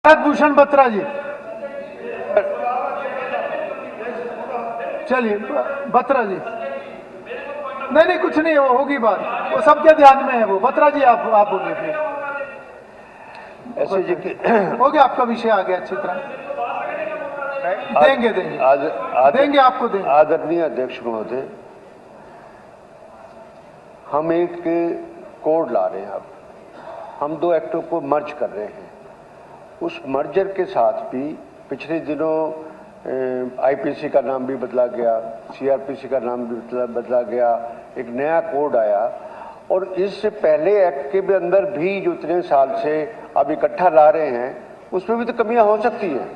प्रसाद भूषण बत्रा जी, चलिए बत्रा जी। नहीं नहीं कुछ नहीं, वो होगी बात, वो सबके ध्यान में है वो। बत्रा जी आप बोलिए फिर। ऐसे जी हो गया आपका विषय आ गया अच्छी तरह। देंगे देंगे आपको देंगे। आदरणीय अध्यक्ष महोदय, हम एक कोड ला रहे हैं। अब हम दो एक्टों को मर्ज कर रहे हैं। उस मर्जर के साथ भी पिछले दिनों आईपीसी का नाम भी बदला गया, सीआरपीसी का नाम भी बदला गया, एक नया कोड आया। और इससे पहले एक्ट के भी अंदर भी जो इतने साल से अब इकट्ठा ला रहे हैं उसमें भी तो कमियां हो सकती हैं।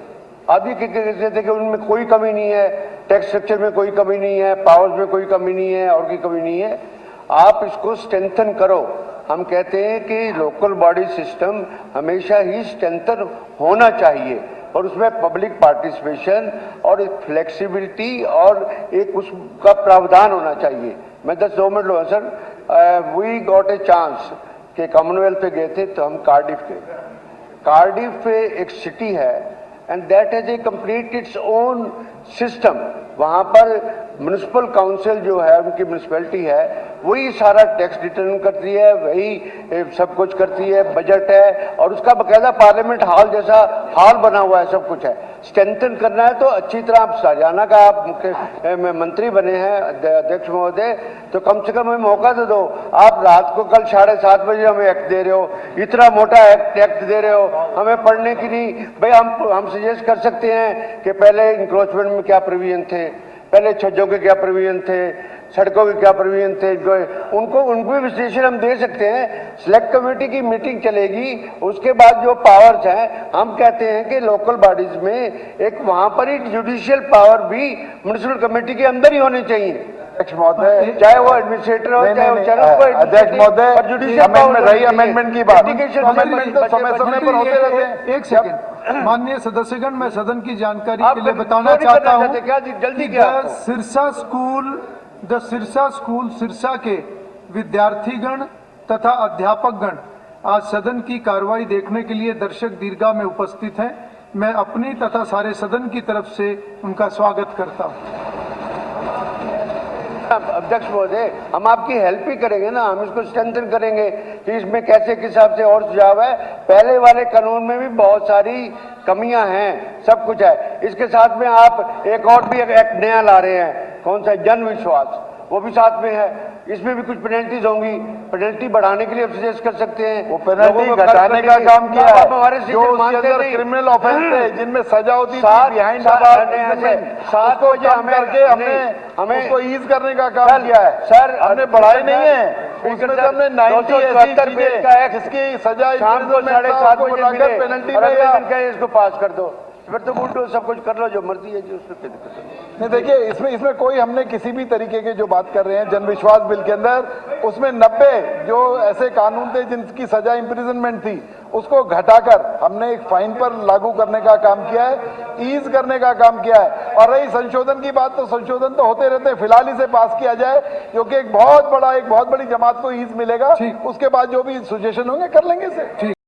आदि कहते थे कि उनमें कोई कमी नहीं है, टैक्स स्ट्रक्चर में कोई कमी नहीं है, पावर्स में कोई कमी नहीं है और कोई कमी नहीं है। आप इसको स्ट्रेंथन करो। हम कहते हैं कि लोकल बॉडी सिस्टम हमेशा ही स्ट्रेंथन होना चाहिए और उसमें पब्लिक पार्टिसिपेशन और एक फ्लेक्सिबिलिटी और एक उसका प्रावधान होना चाहिए। मैं 10 मिनट लो sir. We got a chance कि कॉमनवेल्थ पे गए थे तो हम कार्डिफ गए। कार्डिफ पे एक सिटी है and that has a complete its own system. वहां पर म्युनिसिपल काउंसिल जो है, उनकी म्युनिसिपैलिटी है, वही सारा टैक्स डिटरमिन करती है, वही सब कुछ करती है, बजट है और उसका बकायदा पार्लियामेंट हॉल जैसा हॉल बना हुआ है, सब कुछ है। स्ट्रेंथन करना है तो अच्छी तरह आप साजाना का आप मुख्य मंत्री बने हैं अध्यक्ष महोदय, तो कम से कम हमें मौका तो दो। आप रात को कल 7:30 बजे हमें एक्ट दे रहे हो, इतना मोटा एक्ट दे रहे हो, हमें पढ़ने की नहीं। भाई हम सजेस्ट कर सकते हैं कि पहले इंक्रोचमेंट में क्या प्रोविजन थे, पहले छज्जों के क्या प्रोविजन थे, सड़कों के क्या प्रोविजन थे, उनको विश्लेषण हम दे सकते हैं। सिलेक्ट कमेटी की मीटिंग चलेगी, उसके बाद जो पावर्स हैं, हम कहते हैं कि लोकल बॉडीज में एक वहां पर ही जुडिशियल पावर भी म्युनिसिपल कमेटी के अंदर ही होनी चाहिए। अध्यक्ष महोदय, चाहे वो एडमिनिस्ट्रेटर हो, चाहे वो चैनल को अध्यक्ष महोदय, अमेंडमेंट की बात, अमेंडमेंट तो समय समय पर होते रहते हैं। एक सेकंड माननीय सदस्यगण, मैं सदन की जानकारी के लिए बताना चाहता हूं जल्दी द सिरसा स्कूल सिरसा के विद्यार्थीगण तथा अध्यापकगण आज सदन की कार्रवाई देखने के लिए दर्शक दीर्घा में उपस्थित हैं। मैं अपनी तथा सारे सदन की तरफ से उनका स्वागत करता हूं। अध्यक्ष महोदय, हम आपकी हेल्प ही करेंगे ना, हम इसको स्ट्रेंथन करेंगे कि इसमें कैसे किस हिसाब से और सुझाव है। पहले वाले कानून में भी बहुत सारी कमियां हैं, सब कुछ है। इसके साथ में आप एक और भी एक्ट नया ला रहे हैं, कौन सा, जन विश्वास, वो भी साथ में है। इसमें भी कुछ पेनल्टीज होंगी, पेनल्टी बढ़ाने के लिए सजेस्ट कर सकते हैं। वो पेनल्टी घटाने का काम किया है। हमारे जो उसके अंदर क्रिमिनल ऑफेंस है जिनमें सजा होती थी बिहाइंड उसको कम करके हमने उसको ईज करने का काम किया है सर। हमने बढ़ाई नहीं है, उसमें तो हमने 90 ऐसी चीजें जिसकी सजा शाम को 7:30 बजे पेनल्टी में इसको पास कर दो, फिर तो उल्टो सब कुछ कर लो जो मर्जी है जी, उसमें कोई दिक्कत नहीं। देखिए इसमें कोई, हमने किसी भी तरीके के जो बात कर रहे हैं जन विश्वास बिल के अंदर, उसमें 90 जो ऐसे कानून थे जिनकी सजा इंप्रिजनमेंट थी, उसको घटाकर हमने एक फाइन पर लागू करने का काम किया है, ईज करने का काम किया है। और रही संशोधन की बात, तो संशोधन तो होते रहते हैं, फिलहाल इसे पास किया जाए क्योंकि एक बहुत बड़ी जमात को ईज मिलेगा। उसके बाद जो भी सजेशन होंगे कर लेंगे इसे।